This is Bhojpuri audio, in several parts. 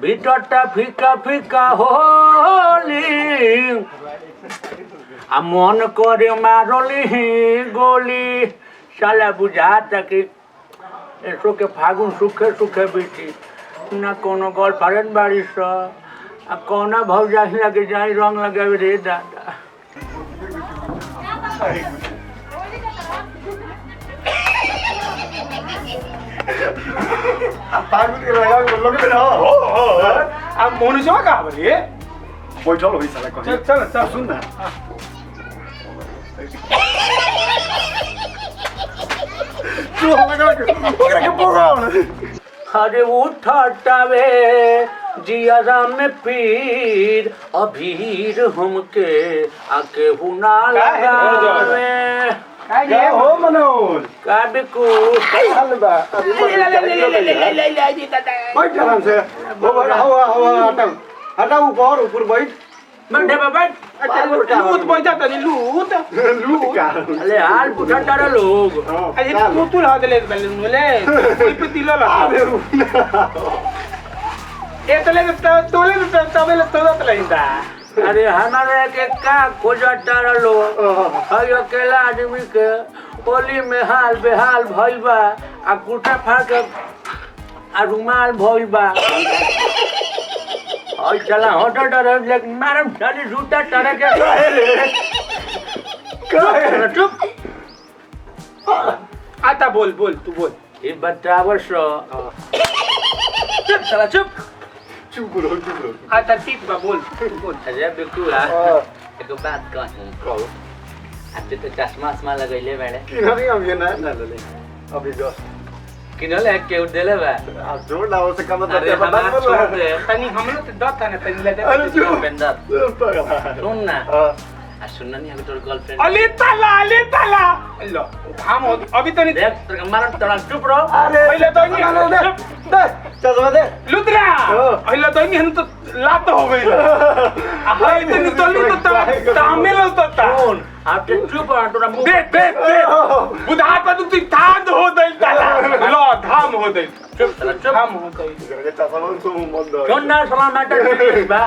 ভিতরটা ফিকা ফিকা হলি মন করে মারলি গলি শালা বুঝাता कि एसो के फागुन सुखे सुखे बीती ना कोनो गर्लफ्रेंड बारिश आ कोना भौजा लगे जाई रंग लगे रे दादा फागुन के लगा लगे ना हो अब मनुष्य का बरे बैठल होई साला कहे चल चल चल सुन ना तू लगा ओकरा के बोगाओ ना अरे उठावे जिया में पीर अभीर हमके आके हुना लगावे काय हो मनोज का बिकू हलवा बैठ आराम से वो हवा हवा हटाओ हटाओ ऊपर बैठ मंडे बाबा लूट बैठा तनी लूट लूट का अरे हाल पुछा तारा लोग अरे तू ला दे ले ले कोई पे दिलो ला ए तले तोले तबे तो तलेंदा अरे हमारे के का खोजा तारा लोग हई अकेला आदमी के होली में हाल बेहाल भइल बा आ कुटा फाड़ के आ रुमाल भइल बा और चला हट डर लेकिन मारम सारी जूता तारा के काहे चुप आता बोल बोल तू बोल ये बतावर सो चुप चला चुप चुप रहो आता ठीक बा बोल बोल अरे बिल्कुल एक बात कहूं कहो आज तो चश्मा चश्मा लगैले बाड़े किनारे हम ये ना ले अभी जो किनले के उदेले बा अब जोड़ ना हो से कम अरे हमारा छोड़ दे तनी हमरो तो दत था ना तनी ले अरे जो पेंदा पगला सुन ना हां आ सुनना नहीं अगर तोर गर्लफ्रेंड अली ताला लो हम अभी तो नहीं देख तेरे मारन तोरा चुप रहो अरे पहले तो नहीं दे दे चश्मा दे लुतरा पहले तो नहीं हम तो लात हो गई हाय तो नहीं तो तामिल होता था सुन आप ते चुप रहो तोरा मुंह दे बुधा पर तू थाद हो दई ताला लो धाम हो दई चुप चला चुप धाम हो दई चश्मा सो मन दो सुन ना सलाम मैटर बा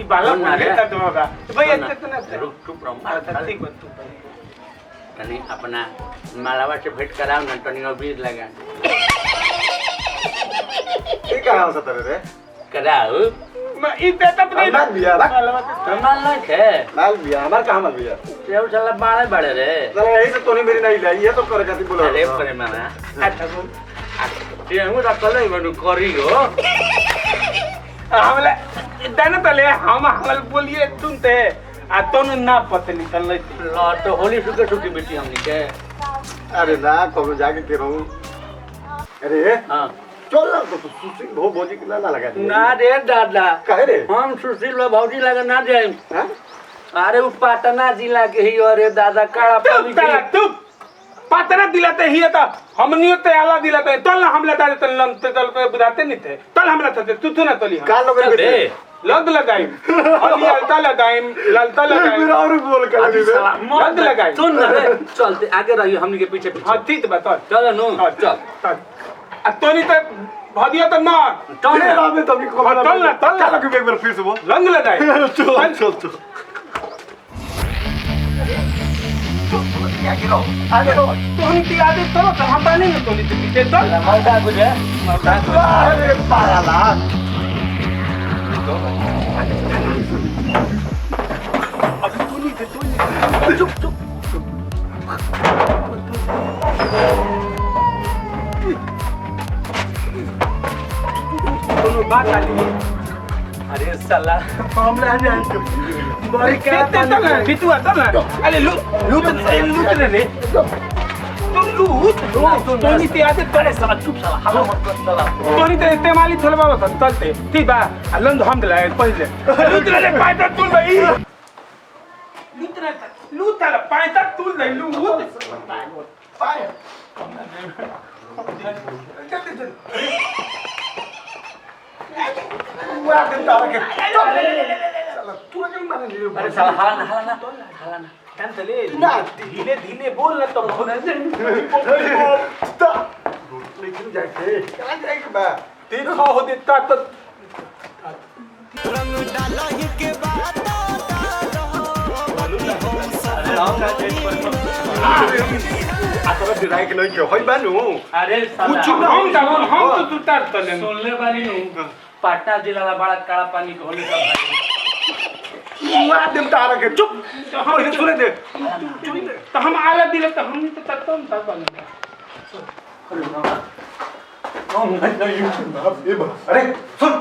ई बाला बोले ता दोगा भाई इतने तो ना रुक चुप रहो ठीक बात तू तनी अपना मालावा से भेंट कराओ ना तनी अबीर लगा ठीक है हम सतर रे कराओ मैं ई देता तो नहीं माल बिया कमाल नहीं थे माल बिया हमार कहां माल बिया सेव चला बाड़े बड़े रे चलो यही से तोनी मेरी नहीं लाई ये तो करे जाती बोलो अरे करे माना अच्छा बोल ये हम रखले बनु करी हो हमले दाना तले हम बोलिए सुनते आ तोनु ना पते निकल ले लो तो होली सुके सुकी बेटी हमनी के अरे ना कब जाके के रहूं अरे हां चल ना तो सुशी भो भोजी के ना लगा दे ना रे दादा काहे रे हम सुशील भौजी लगे ना जाए हां अरे वो पटना जिला के ही अरे दादा काला पानी के तू पतना दिलाते ही था हमनियो ते आला दिलाते तल ना हमला दाले तल पे बुझाते नहीं थे तल हमला थे तू ना तली का लोग रे लग लगाई अली अलता लगाई ललता लगाई मेरा और बोल कर दे लग लगाई सुन ना रे चलते आगे रहियो हमनी के पीछे हां ठीक बता चल नु चल आ तोनी तो भादिया तो मार चल आवे तभी को चल ना चल के एक बार फिर से वो रंग लगाई चल आगे तो तोनी की आदत चलो तो हम पानी में तोनी पीछे चल मौका गुजरे मौका अरे पागला अब तोनी चुप चुप दोनों बात आली अरे साला हमने आ जाए बड़ी कहते चल ना बितुआ चल ना अरे लूट रे लूट तोनी ते आदत करे साला चुप साला हवा मत कर साला तोनी ते इस्तेमाली थलवा बस चलते ठीक बा लंद हम दिलाए पहले लूट रे पायता तुल भाई लूट रे पायता तुल दे लूट पाय अरे साला हाला ना कान चले ना धीरे धीरे बोल ना तो लेकिन जाके क्या जाएगा बा तीन हो देता तो रंग डाला ही के बात आता डिराई के नहीं होई बानू अरे साला कुछ हम तो तुतार तले सुनले बानी नु पटना जिला ला बड़ा काला पानी के होली का भाई मार देम तारा के चुप हम इधर सुने दे तो हम आला दिले तो हम तो तत्तम तब बन अरे सुन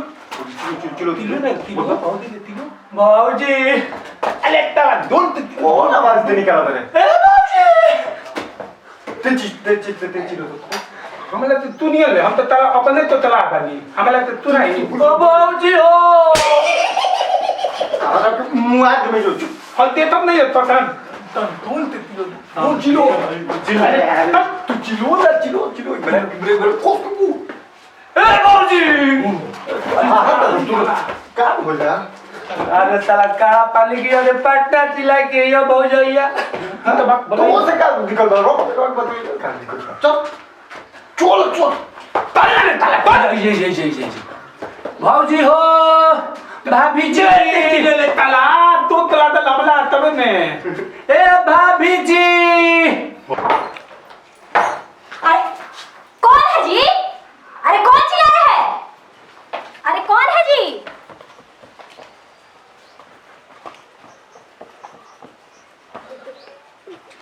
किलो बाबूजी अरे तला दोन कौन आवाज दे निकाला तेरे ए बाबूजी ते हमला तो तू नहीं ले हम तो तला अपने तो तला बानी हमला तो तू नहीं ओ बाबूजी हो तारा के मुआ दे में जो हम ते तब नहीं तो तन दोन किलो अरे तू चिलो बड़े कोसकू ए बाबूजी का हो जा अरे साला काला पानी की अरे पटना जिला के ये भौजैया तो बात तो से का निकल रो चल ये भौजी हो भाभी जी ले तला तो तला तो लबला तब में ए भाभी जी अरे कौन है जी? अरे कौन चिल्ला रहा है? अरे कौन है जी?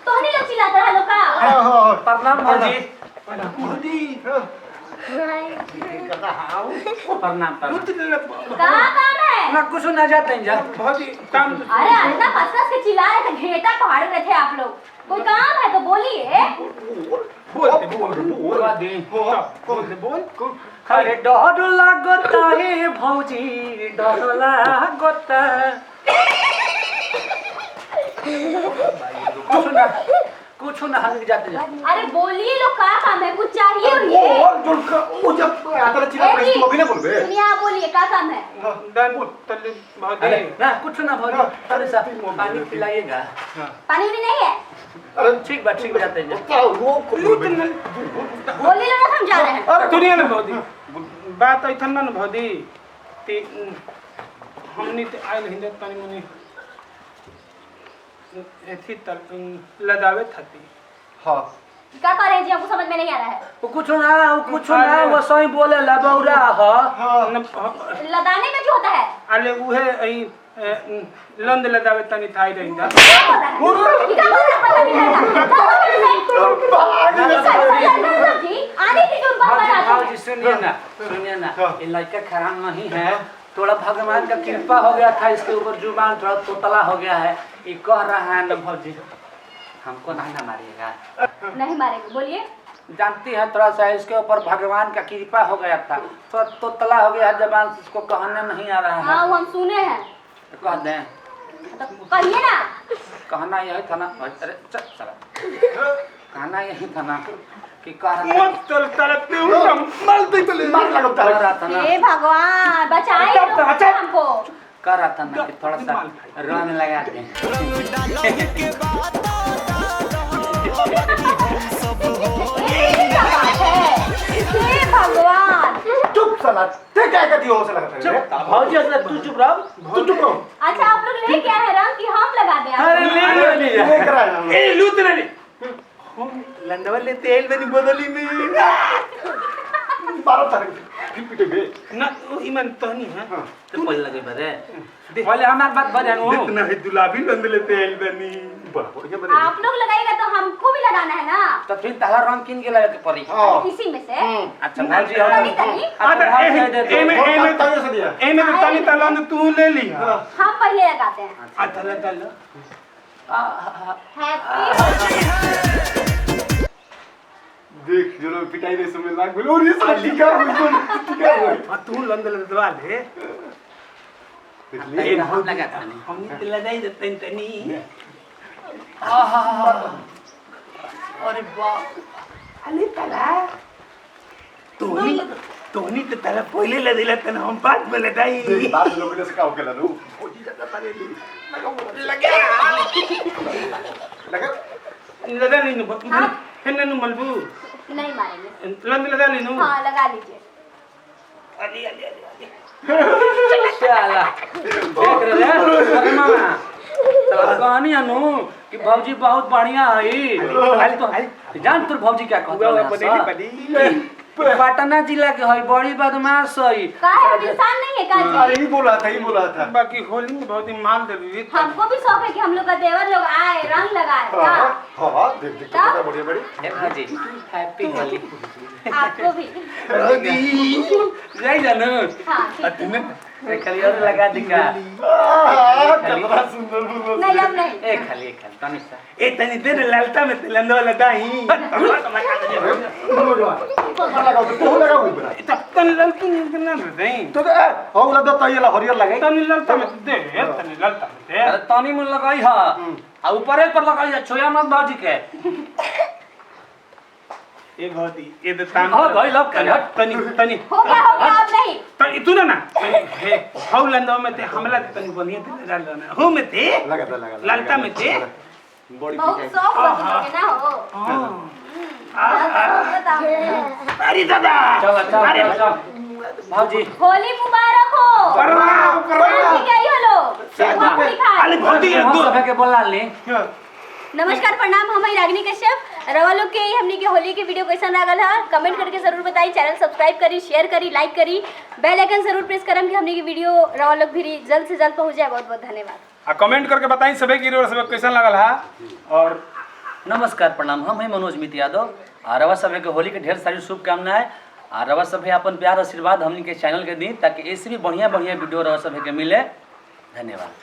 तो नहीं लोग चिल्लाता है लोग का? प्रणाम भौजी मोदी प्रणाम कहाँ काम है? ना कुछ ना जाते हैं जा बहुत ही काम अरे अन्ना फसफस के चिल्ला रहे थे, घेटा पहाड़ रहे थे आप लोग। कोई काम है तो बोलिए। बोल अरे डर लागता है भौजी डर लागता कुछ ना हम जाते जा अरे बोलिए लोग का काम है? कुछ चाहिए और ये? वो जब आता चिल्ला ए रही जी, तो अभी ना बोलबे सुनिए आप बोलिए का काम है? दान तले बहुत अरे ही ना कुछ ना भौजी अरे साहब पानी पिलाइएगा पानी भी नहीं है? अरे ठीक बात जाते हैं जा वो बोलिए लोग हम जा रहे हैं। अरे दुनिया में बहुत बात ऐठन ना बहुत ते हमनी ते आइल हिंदत पानी मनी एथी तक लदावे थाती हां क्या कर रहे हैं जी? हमको समझ में नहीं आ रहा है। वो कुछ ना वो सही बोले ला बौरा ह लदाने में क्या होता है? अरे उहे ऐ लंद लदावे तनी थाई रहिंदा क्या बोल रहा है? ये क्या बोल रहा है? पता नहीं लगा। जी आने की जो बात बता भौजी सुनिए ना ये लड़का खराब नहीं है थोड़ा भगवान का कृपा हो गया था इसके ऊपर जुबान थोड़ा तोतला हो गया है ये कह रहा है ना भौजी हमको नहीं ना मारिएगा नहीं मारेंगे, बोलिए। जानती है थोड़ा सा इसके ऊपर भगवान का कृपा हो गया था थोड़ा तोतला हो गया जबान से इसको कहने नहीं आ रहा है हाँ वो हम सुने हैं। तो कह दें तो कहिए ना। कहना यही था ना अरे चल चला कहना यही था ना कि कह रहा मत तल तलते मल दे तले मार लगा कह रहा था ना हे भगवान बचाइए अच्छा, लोग अच्छा। हमको। कह रहा था ना कि थोड़ा सा रंग लगा दें रंग डाला ही के बात सब हो ये क्या बात है? हे भगवान। चुप साला ते क्या कहती हो साला चुप भौजी असला तू चुप रहो तू चुप रहो अच्छा आप लोग ले क्या है रंग की हम लगा दें? अरे ले लेकर आए हम ए लूत रे लंडवा ले तेल बनी बदली में 12 तारीख फिर पिटेगे ना ईमान तहनी है तो पहले लगे बरे पहले हमार बात बजानो इतना है दुलाबी लंद लेते हैं बनी आप लोग लगाएगा तो हमको भी लगाना है ना। तो फिर ताला रंग किन के लगे के पड़ी हां इसी में से। अच्छा भौजी और तनी तनी ए में ताजा से दिया ए में तनी तलंद तू ले ली हां हम पहले लगाते हैं। आ तल तल हैप्पी देख जो लोग पिटाई दे समय लाग बोल और ये साला टीका बिल्कुल टीका हो तू लंद लदवा ले ये हम लगाता नहीं हम लगाई देते तनी आहा अरे वाह अरे तला तोनी तो तला पहले ले दिला तन हम बाद में लगाई बात लोग ने सिखाओ के लानो लगा लगा नहीं हेन न मलबू नहीं मारेंगे। लंद लगा ली नु हाँ लगा लीजिए। अली अली अली चला देख रहे अरे मामा कहानी अनु कि भौजी बहुत बढ़िया है जान तोर भौजी क्या कहता पटना जिला के है बड़ी बदमाश है का है इंसान नहीं है का जी अरे ही बोला था बाकी होली में बहुत ही माल दे दी हमको भी शौक है कि हम लोग का देवर लोग आए रंग लगाए का हाँ देख देख कितना बढ़िया बड़ी हे भौजी हैप्पी होली आपको भी जय जानू हाँ ठीक है खाली और लगा दिखा कितना सुंदर बोल नहीं अब नहीं ए खाली तनी सा ए तनी देर ललता में तिलंदो वाला ही लगाओ बड़ा तनी ललकी ना दे तो औ लदा तैला हरियर लगे तनी ललता में दे तनी ललता में दे अरे तनी में लगाई हा आ ऊपर पर लगाई जा छोया मत भौजी के ए भौजी ए तो तान हो गई लब कर तनी तनी हो गया अब नहीं तनी तू ना हे हौ लंदो में ते हमला तनी बनिए ते लगा लेना हो में ते लगा ललता में ते बड़ी बहुत शौक हो तुम्हें ना हो अरे दादा चल भौजी होली मुबारक हो ठीक है ये लो अरे भौजी दो सफे के बोला ले नमस्कार प्रणाम हम रागिनी कश्यप रवा लोग के हमने के होली के वीडियो कैसा लागल है कमेंट करके जरूर बताई चैनल सब्सक्राइब करी शेयर करी लाइक करी बेल आइकन जरूर प्रेस करम कि हमने की वीडियो रवा लोग भी जल्द से जल्द पहुंच जाए बहुत बहुत धन्यवाद आ कमेंट करके बताई सबे की सब कैसा लागल है और नमस्कार प्रणाम हम है मनोज मित यादव आ रवा सभे के होली के ढेर सारी शुभकामनाएं आ रवा सभे अपन प्यार आशीर्वाद हमनी के चैनल के दी ताकि ऐसे भी बढ़िया बढ़िया वीडियो रवा सभे के मिले धन्यवाद।